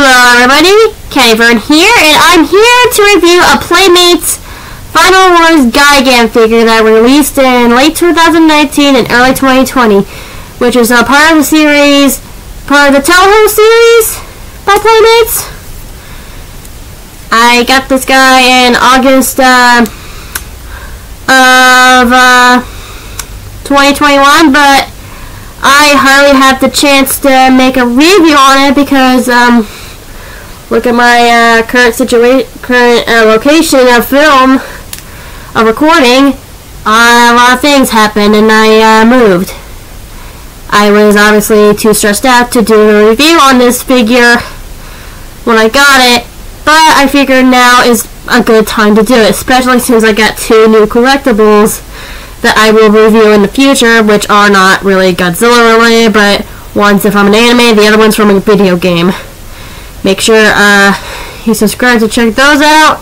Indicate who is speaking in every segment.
Speaker 1: Hello everybody, Katyvern here, and I'm here to review a Playmates Final Wars Gigan figure that released in late 2019 and early 2020, which is a part of the series, part of the Teleho series by Playmates. I got this guy in August of 2021, but I hardly have the chance to make a review on it because look at my current location of film, of recording. A lot of things happened and I moved. I was obviously too stressed out to do a review on this figure when I got it, but I figured now is a good time to do it, especially since I got two new collectibles that I will review in the future, which are not really Godzilla related, but one's from an anime, the other one's from a video game. Make sure you subscribe to check those out.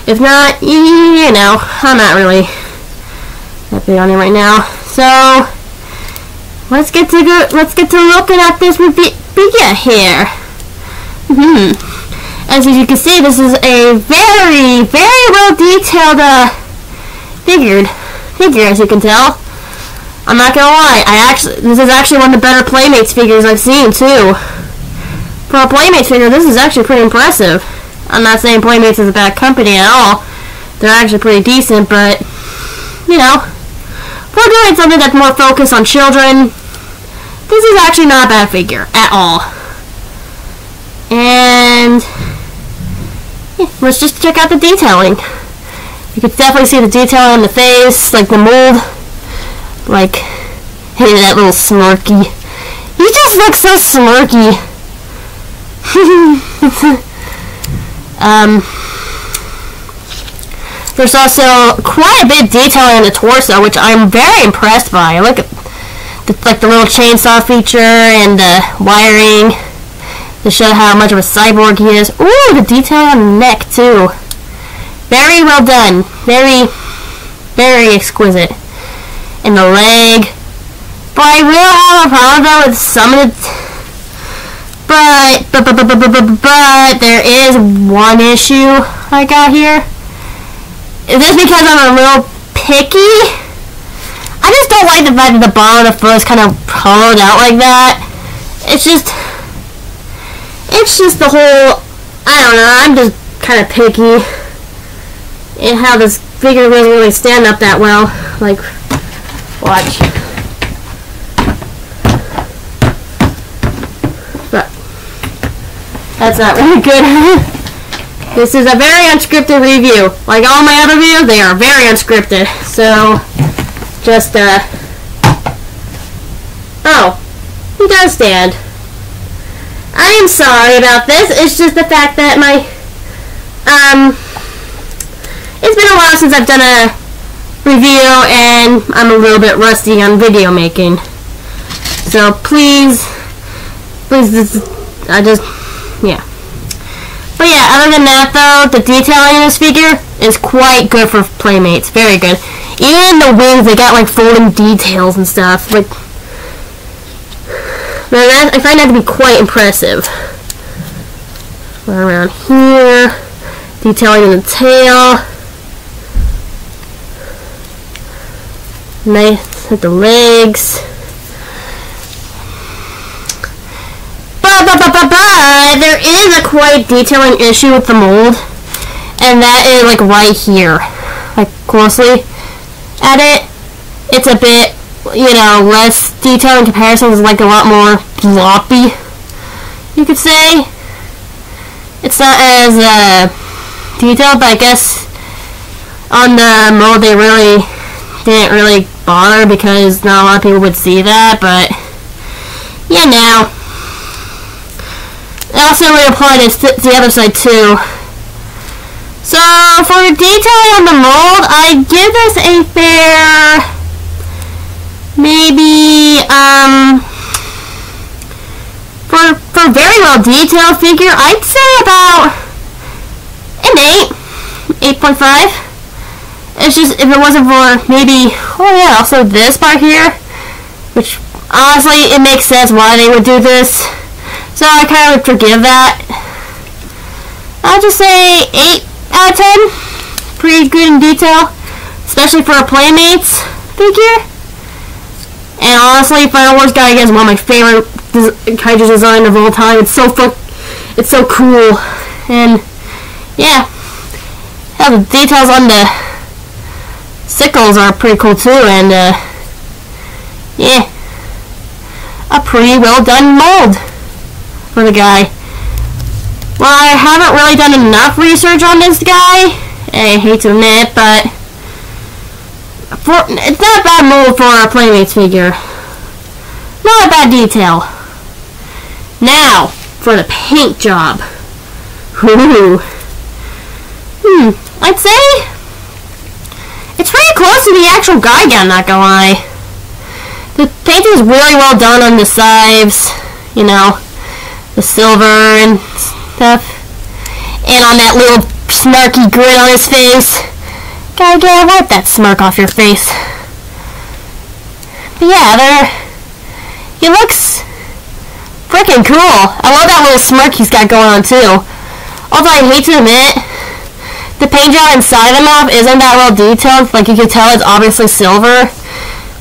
Speaker 1: If not, you know, I'm not really that big on it right now. So let's get to looking at this figure here. As you can see, this is a very well detailed figure, as you can tell. I'm not gonna lie, this is actually one of the better Playmates figures I've seen too. For a Playmates figure, this is actually pretty impressive. I'm not saying Playmates is a bad company at all. They're actually pretty decent, but you know, for doing something that's more focused on children, this is actually not a bad figure at all. And yeah, let's just check out the detailing. You can definitely see the detail on the face, like the mold. Like, hey, that little smirky. You just look so smirky. There's also quite a bit of detailing on the torso, which I'm very impressed by. Look at the little chainsaw feature and the wiring to show how much of a cyborg he is. Ooh, the detailing on the neck too. Very well done. Very exquisite. And the leg. But I will have a problem though with some of the... But there is one issue I got here. Is this because I'm a little picky? I just don't like the fact that the bottom of the foot is kind of hollowed out like that. It's just the whole... I don't know, I'm just kind of picky. And how this figure doesn't really stand up that well. Like, watch. But that's not really good. This is a very unscripted review. Like all my other videos, they are very unscripted. So, just, oh, he does stand. I am sorry about this. It's just the fact that my, it's been a while since I've done a review and I'm a little bit rusty on video making. So please, yeah. But yeah, other than that though, the detailing in this figure is quite good for Playmates. Very good. Even the wings, they got like folding details and stuff. Like, I find that to be quite impressive. Around here, detailing in the tail. Nice at the legs. But there is a quite detailing issue with the mold, and that is like right here. Like closely at it, it's a bit, you know, less detail in comparison. It's like a lot more floppy, you could say. It's not as detailed, but I guess on the mold they didn't really bother because not a lot of people would see that, but yeah, now. It also really applied to the other side too. So for the detailing on the mold, I give this a fair, maybe, for a very well detailed figure, I'd say about an 8.5. It's just, if it wasn't for maybe, oh yeah, also this part here, which honestly, it makes sense why they would do this. So I kind of would forgive that. I'll just say 8 out of 10. Pretty good in detail, especially for a Playmates figure. And honestly, Final Wars Gigan is one of my favorite kaiju design of all time. It's so cool, and yeah, the details on the sickles are pretty cool too, and yeah, a pretty well done mold for the guy. Well, I haven't really done enough research on this guy, I hate to admit, but it's not a bad mold for a Playmates figure. Not a bad detail. Now, for the paint job. Ooh. I'd say it's pretty close to the actual Gigan, not gonna lie. The painting is really well done on the sides, you know, the silver and stuff, and on that little snarky grin on his face. Gotta wipe that smirk off your face. But yeah, he looks freaking cool. I love that little smirk he's got going on too. Although I hate to admit, the paint job inside the mouth isn't that well detailed. Like, you can tell it's obviously silver,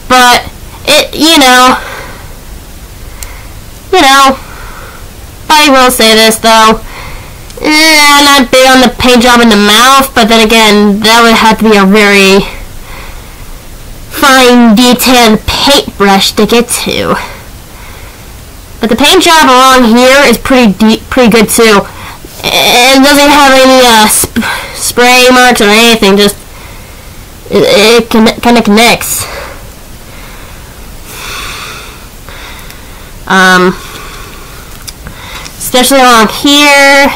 Speaker 1: but it, you know, I will say this though. I'm not big on the paint job in the mouth, but then again, that would have to be a very fine detailed paintbrush to get to. But the paint job along here is pretty good too. It doesn't have any spray marks or anything. Just it kind of connects. Especially along here.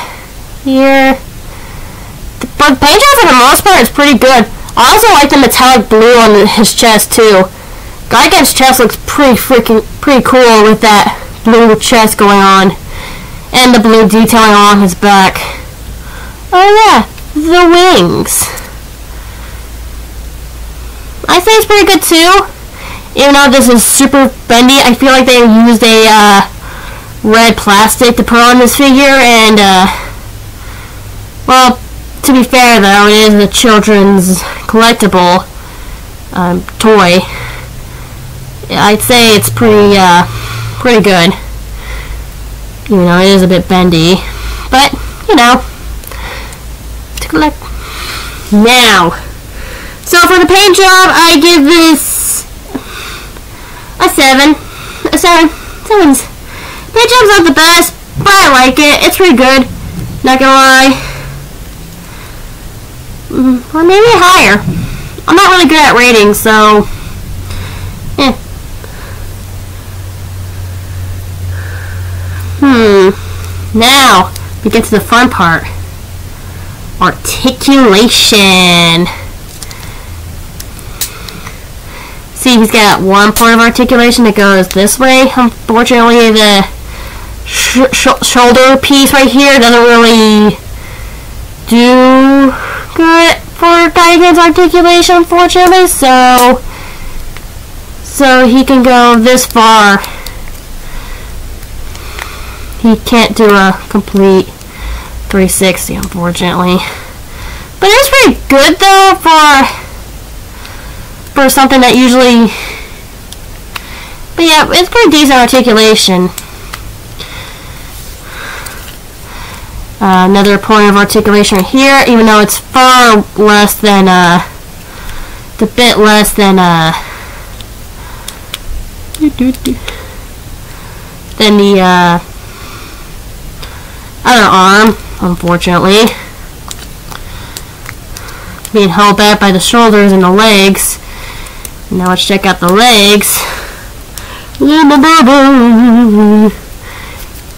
Speaker 1: But the paint job for the most part is pretty good. I also like the metallic blue on his chest too. Gigan's chest looks pretty cool with that blue chest going on, and the blue detailing along his back. Oh yeah, the wings. I think it's pretty good too. Even though this is super bendy, I feel like they used a red plastic to put on this figure, and well, to be fair though, it is a children's collectible toy. I'd say it's pretty good. You know, it is a bit bendy, but you know, to collect. Now, so for the paint job, I give this a 7. Sevens. Paint job's not the best, but I like it. It's pretty good. Not gonna lie. Or maybe higher. I'm not really good at ratings, so Now we get to the fun part. Articulation. See, he's got one point of articulation that goes this way. Unfortunately, the shoulder piece right here doesn't really do good for Gigan's articulation, unfortunately. So he can go this far. He can't do a complete 360, unfortunately. But it's pretty good though for something that usually. But yeah, it's pretty decent articulation. Another point of articulation here, even though it's far less than it's a bit less than the other arm, unfortunately. Being held back by the shoulders and the legs. Now let's check out the legs.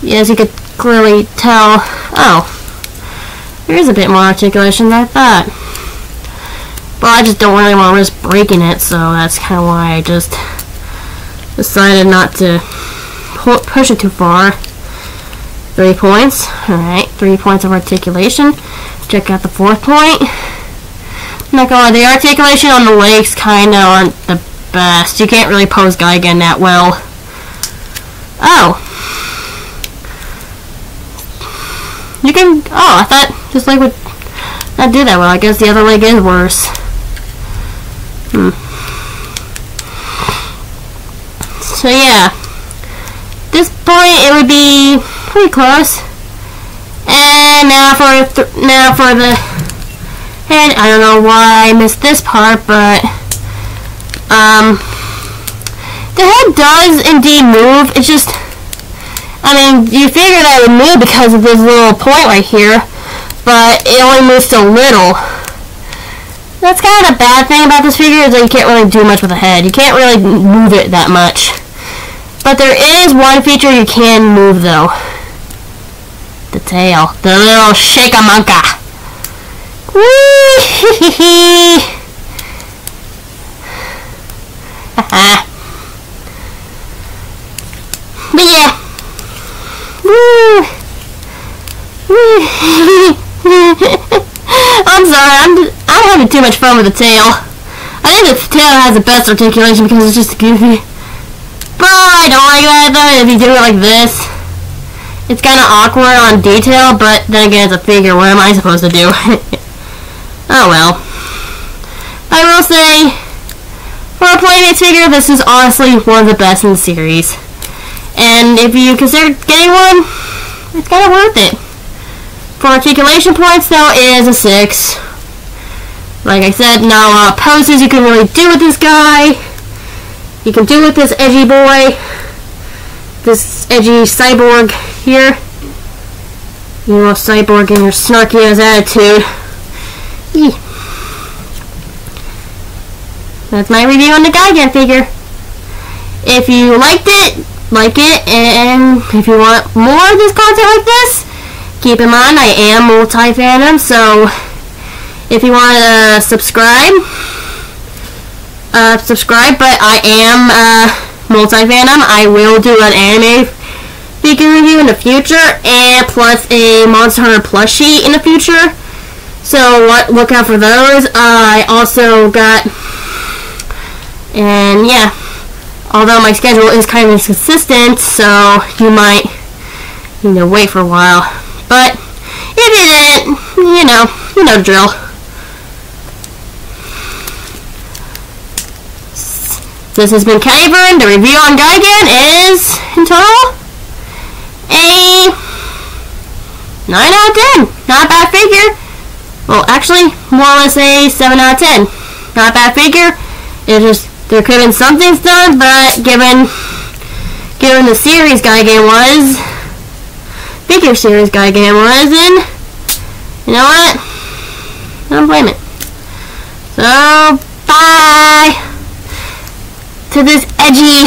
Speaker 1: Yes, you could clearly tell. Oh, there is a bit more articulation than I thought. But I just don't really want to risk breaking it, so that's kind of why I just decided not to push it too far. 3 points. Alright, 3 points of articulation. Check out the 4th point. I'm not gonna lie, the articulation on the legs kinda aren't the best. You can't really pose Gigan that well. Oh. You can, oh, I thought Just like would not do that well. I guess the other leg is worse. So yeah, at this point it would be pretty close. And now for the head. I don't know why I missed this part, but the head does indeed move. It's just, I mean, you figure that it would move because of this little point right here, but it only moves so little. That's kind of the bad thing about this figure, is that you can't really do much with the head. You can't really move it that much. But there is one feature you can move, though. The tail. The little shake-a-monka. Woo-hee-hee-hee. Haha. But yeah. Woo. I'm sorry, I'm having too much fun with the tail. I think the tail has the best articulation because it's just goofy. But I don't like that though, if you do it like this. It's kind of awkward on detail, but then again, it's a figure. What am I supposed to do? Oh well. I will say, for a Playmates figure, this is honestly one of the best in the series. And if you consider getting one, it's kind of worth it. For articulation points, though, it is a 6. Like I said, not a lot of poses you can really do with this guy. You can do with this edgy boy, this edgy cyborg here. You know, cyborg and your snarky ass attitude. Eeh. That's my review on the Gigan figure. If you liked it, like it, and if you want more of this content like this, keep in mind I am multi-fandom, so if you want to subscribe, but I am multi-fandom. I will do an anime figure review in the future, and plus a Monster Hunter plushie in the future. So look out for those. I also got, and yeah, although my schedule is kind of inconsistent, so you might, wait for a while. But if you didn't, you know the drill. This has been Katyvern. The review on Gigan is, in total, a 9 out of 10. Not a bad figure. Well, actually, more or less a 7 out of 10. Not a bad figure. It's just, there could have been some things done, but given the series Gigan was, figure series Gigan was, and you know what? I don't blame it. So, bye to this edgy